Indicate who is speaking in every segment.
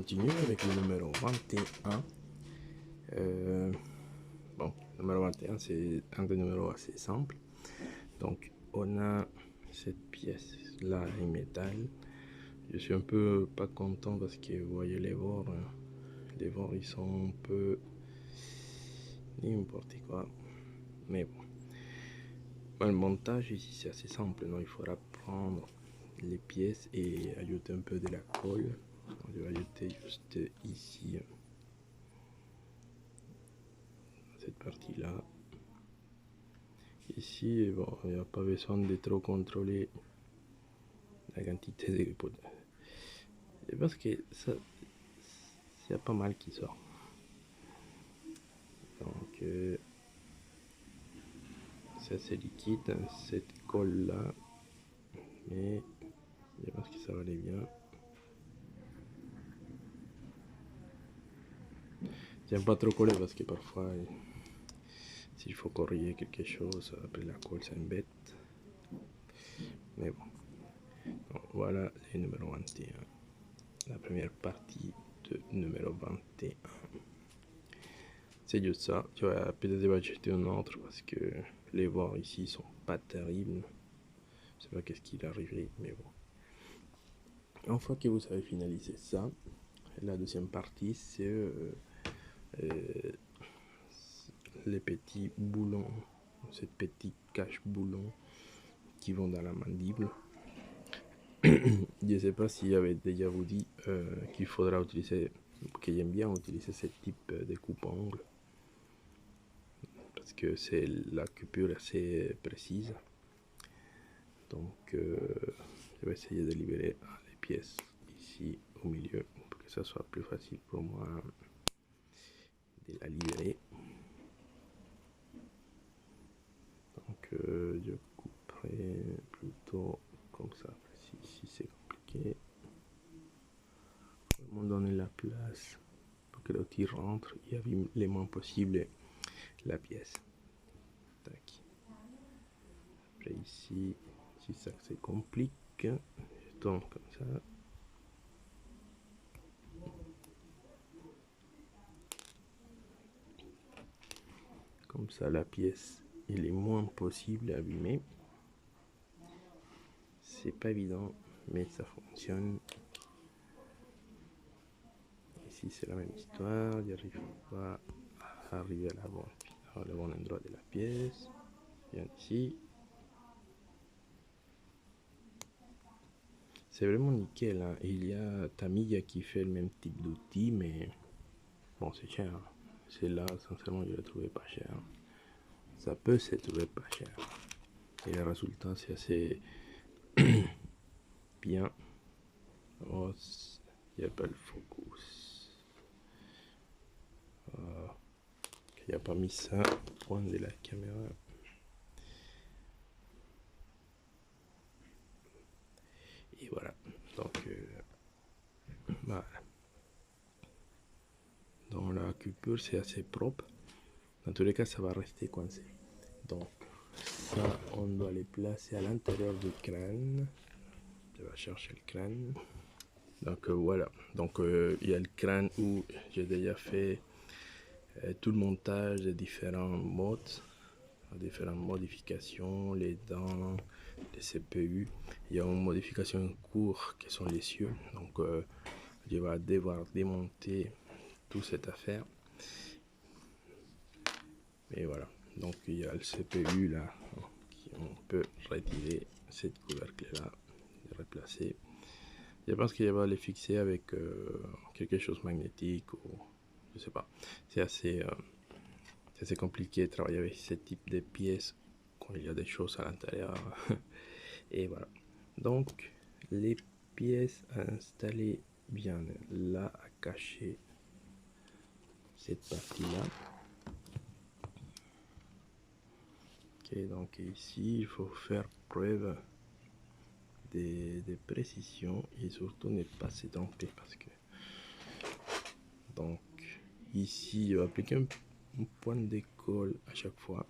Speaker 1: Continue avec le numéro 21. Bon, le numéro 21, c'est un des numéros assez simple. Donc, on a cette pièce-là en métal. Je suis un peu pas content parce que vous voyez les bords. Les bords, ils sont un peu n'importe quoi. Mais bon. Le montage ici, c'est assez simple. Non, il faudra prendre les pièces et ajouter un peu de la colle. Je vais ajouter juste ici cette partie là. Ici, bon, il n'y a pas besoin de trop contrôler la quantité de poudre. Parce que ça, c'est pas mal qui sort. Donc, ça c'est liquide, cette colle là. Mais je pense que ça va aller bien. J'aime pas trop coller parce que parfois, s'il faut corriger quelque chose, après la colle ça embête. Mais bon. Donc, voilà le numéro 21. La première partie de numéro 21. C'est juste ça. Tu vois, peut-être je vais acheter un autre parce que les bords ici sont pas terribles. Je sais pas qu'est-ce qu'il arriverait, mais bon. Une fois que vous avez finalisé ça, la deuxième partie c'est les petits boulons, ces petits cache-boulons qui vont dans la mandible. Je sais pas si j'avais déjà vous dit qu'il faudra utiliser, que j'aime bien utiliser ce type de coupe-ongles parce que c'est la coupure assez précise. Donc je vais essayer de libérer les pièces ici au milieu pour que ça soit plus facile pour moi de la libérer. Donc je couperai plutôt comme ça. Si c'est compliqué, vraiment donner la place pour que l'outil rentre et abîme le moins possible la pièce. Tac. Après ici, si ça se complique, je tourne comme ça. Comme ça la pièce est le moins possible abîmée. C'est pas évident, mais ça fonctionne. Ici c'est la même histoire, j'arrive pas à arriver à le bon endroit de la pièce. Viens ici. C'est vraiment nickel, hein. Il y a Tamiya qui fait le même type d'outil, mais bon, c'est cher. C'est là, sincèrement, je l'ai trouvé pas cher. Ça peut se trouver pas cher. Et le résultat, c'est assez bien. Oh, il n'y a pas le focus. Il n'y a pas mis ça au point de la caméra. Et voilà. Donc, voilà. Dans la coupure, c'est assez propre. Dans tous les cas, ça va rester coincé. Donc, ça, on doit les placer à l'intérieur du crâne. Je vais chercher le crâne. Donc voilà, donc il y a le crâne où j'ai déjà fait tout le montage des différents modes, différentes modifications, les dents, les CPU. Il y a une modification en cours qui sont les cieux, donc je vais devoir démonter toute cette affaire. Et voilà, donc il y a le CPU là, on peut retirer cette couvercle là, replacer. Je pense qu'il va les fixer avec quelque chose de magnétique ou je sais pas. C'est assez compliqué de travailler avec ce type de pièces quand il y a des choses à l'intérieur. Et voilà. Donc les pièces à installer bien là, à cacher cette partie là. Ok, donc ici il faut faire preuve de précision et surtout ne pas se tromper parce que donc ici je vais appliquer un point de colle à chaque fois.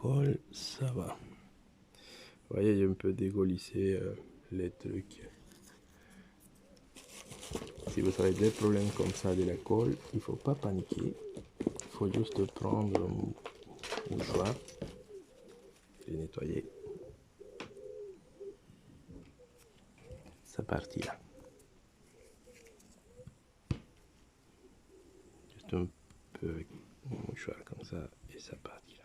Speaker 1: colle, ça va. Vous voyez, j'ai un peu dégollissé les trucs. Si vous avez des problèmes comme ça de la colle, il faut pas paniquer. Il faut juste prendre un mouchoir et nettoyer. Ça partit là. Juste un peu avec un mouchoir comme ça et ça partit là.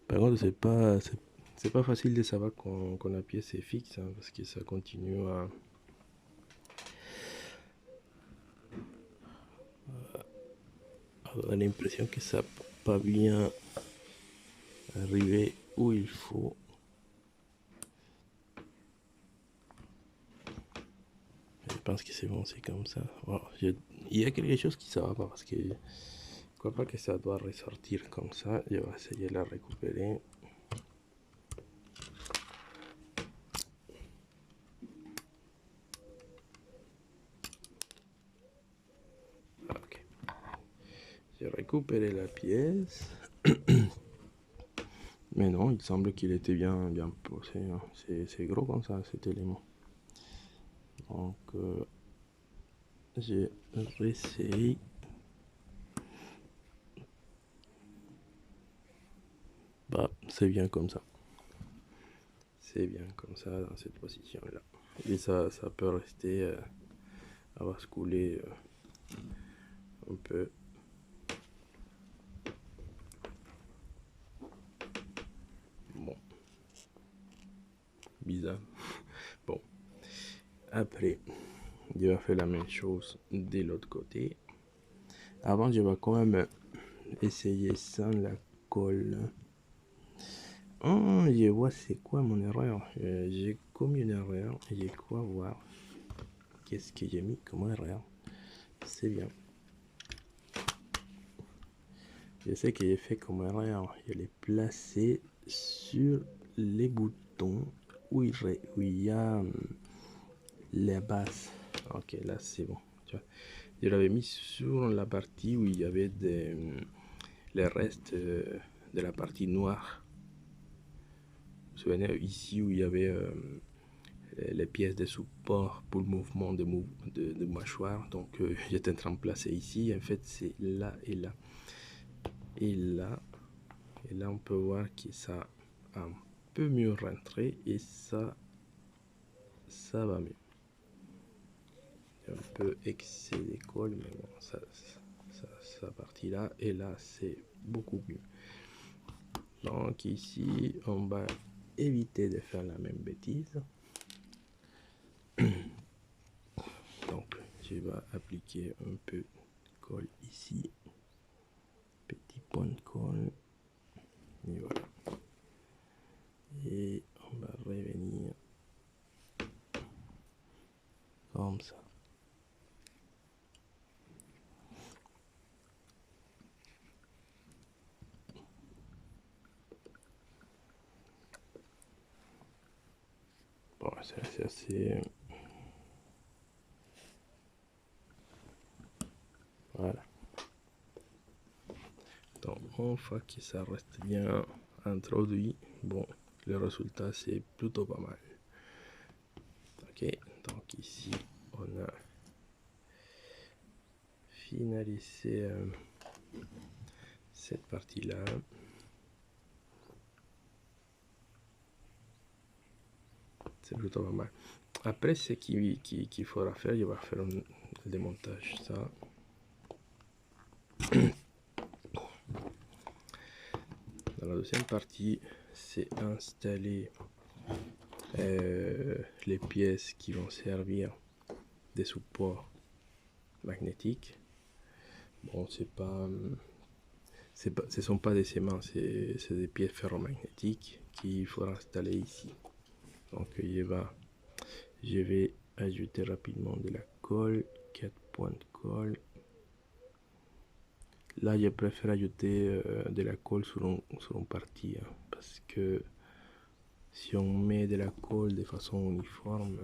Speaker 1: Par contre, c'est pas facile de savoir quand la pièce est fixe, hein, parce que ça continue à avoir l'impression que ça n'a pas bien arrivé où il faut. Je pense que c'est bon, c'est comme ça. Bon, il y a quelque chose qui ne va pas parce que je crois pas que ça doit ressortir comme ça. Je vais essayer de la récupérer. Ok. J'ai récupéré la pièce. Mais non, il semble qu'il était bien posé. Hein. C'est gros comme ça, cet élément. Donc, j'ai réessayé. Bah, c'est bien comme ça. C'est bien comme ça, dans cette position-là. Et ça peut rester à basculer un peu. Bon. Bizarre. Bon. Après, je vais faire la même chose de l'autre côté. Avant, je vais quand même essayer sans la colle. Oh, je vois c'est quoi mon erreur. J'ai commis une erreur. Je crois voir qu'est-ce que j'ai mis comme erreur. C'est bien. Je sais que j'ai fait comme erreur. Je l'ai placé sur les boutons où il y a les bases. Ok, là c'est bon. Tu vois, je l'avais mis sur la partie où il y avait les restes de la partie noire. Vous vous souvenez ici où il y avait les pièces de support pour le mouvement de mâchoire. Donc j'étais en train de placer ici. En fait, c'est là et là. Et là. Et là, on peut voir que ça a un peu mieux rentré et ça va mieux. Un peu excès de colle, mais bon, ça partit là et là, c'est beaucoup mieux. Donc ici, on va éviter de faire la même bêtise. Donc, je vais appliquer un peu de colle ici. Petit point de colle. Et voilà. Et on va revenir comme ça. Bon, c'est assez... Voilà. Donc, une fois que ça reste bien introduit, bon, le résultat c'est plutôt pas mal. Ok, donc ici on a finalisé cette partie-là. C'est plutôt pas mal. Après, ce qu'il faudra faire, il va faire un démontage. Ça. Dans la deuxième partie, c'est installer les pièces qui vont servir des supports magnétiques. Bon, ce sont pas des séments, c'est des pièces ferromagnétiques qu'il faudra installer ici. Donc je vais ajouter rapidement de la colle, 4 points de colle. Là, je préfère ajouter de la colle sur une partie, hein, parce que si on met de la colle de façon uniforme,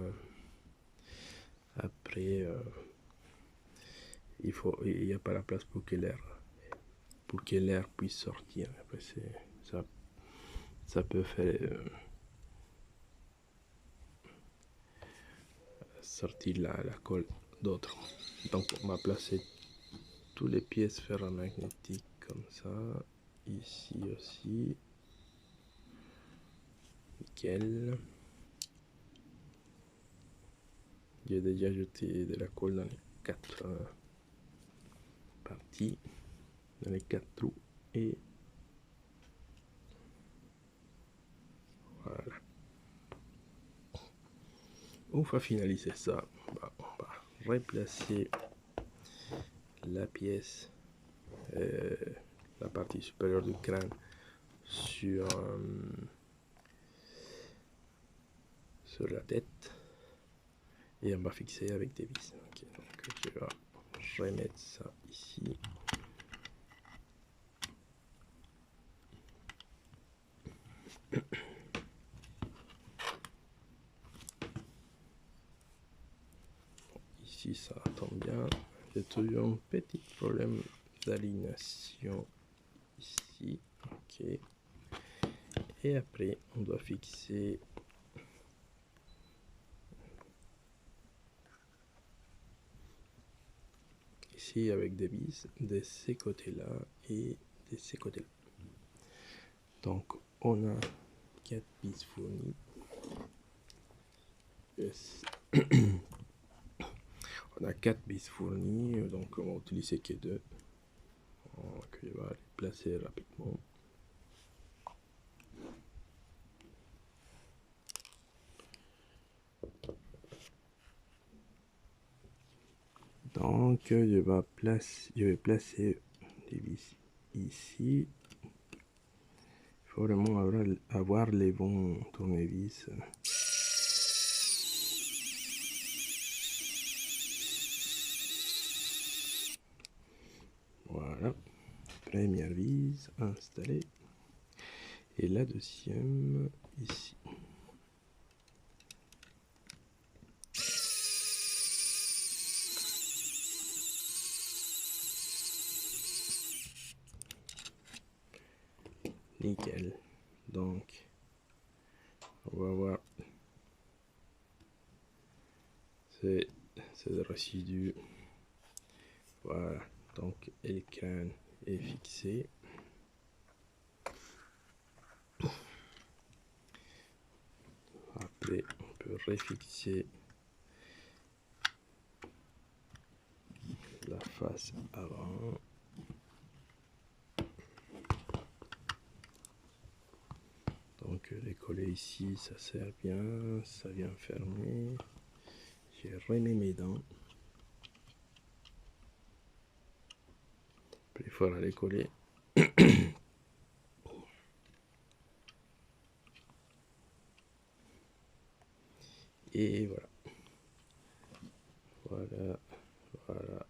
Speaker 1: après il n'y a pas la place pour que l'air puisse sortir. Après ça peut faire sortir la colle d'autres. Donc on va placer toutes les pièces ferromagnétiques comme ça, ici aussi, nickel. J'ai déjà jeté de la colle dans les 4 parties, dans les 4 trous, et voilà. On va finaliser ça. On va replacer la pièce, la partie supérieure du crâne sur la tête, et on va fixer avec des vis. Okay, donc je vais remettre ça ici. Ici ça tombe bien. J'ai toujours un petit problème d'alignation ici. Ok. Et après on doit fixer ici avec des vis de ces côtés là et de ces côtés là. Donc on a 4 vis fournies. On a 4 vis fournies, donc on va utiliser que 2. Donc je vais les placer rapidement. Donc je vais placer les vis ici. Il faut vraiment avoir les bons tournevis. Voilà, première vis installée, et la deuxième ici. Nickel. Donc on va voir ces résidus. Voilà, donc le crâne est fixé. Après on peut refixer la face avant. Donc les coller ici, ça sert bien, ça vient fermer. J'ai remis mes dents. Après il faudra les coller. Et voilà. Voilà, voilà.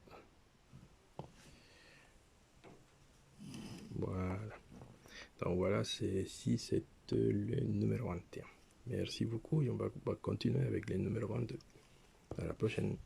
Speaker 1: Voilà. Donc voilà, c'est le numéro 21. Merci beaucoup et on va continuer avec le numéro 22. À la prochaine.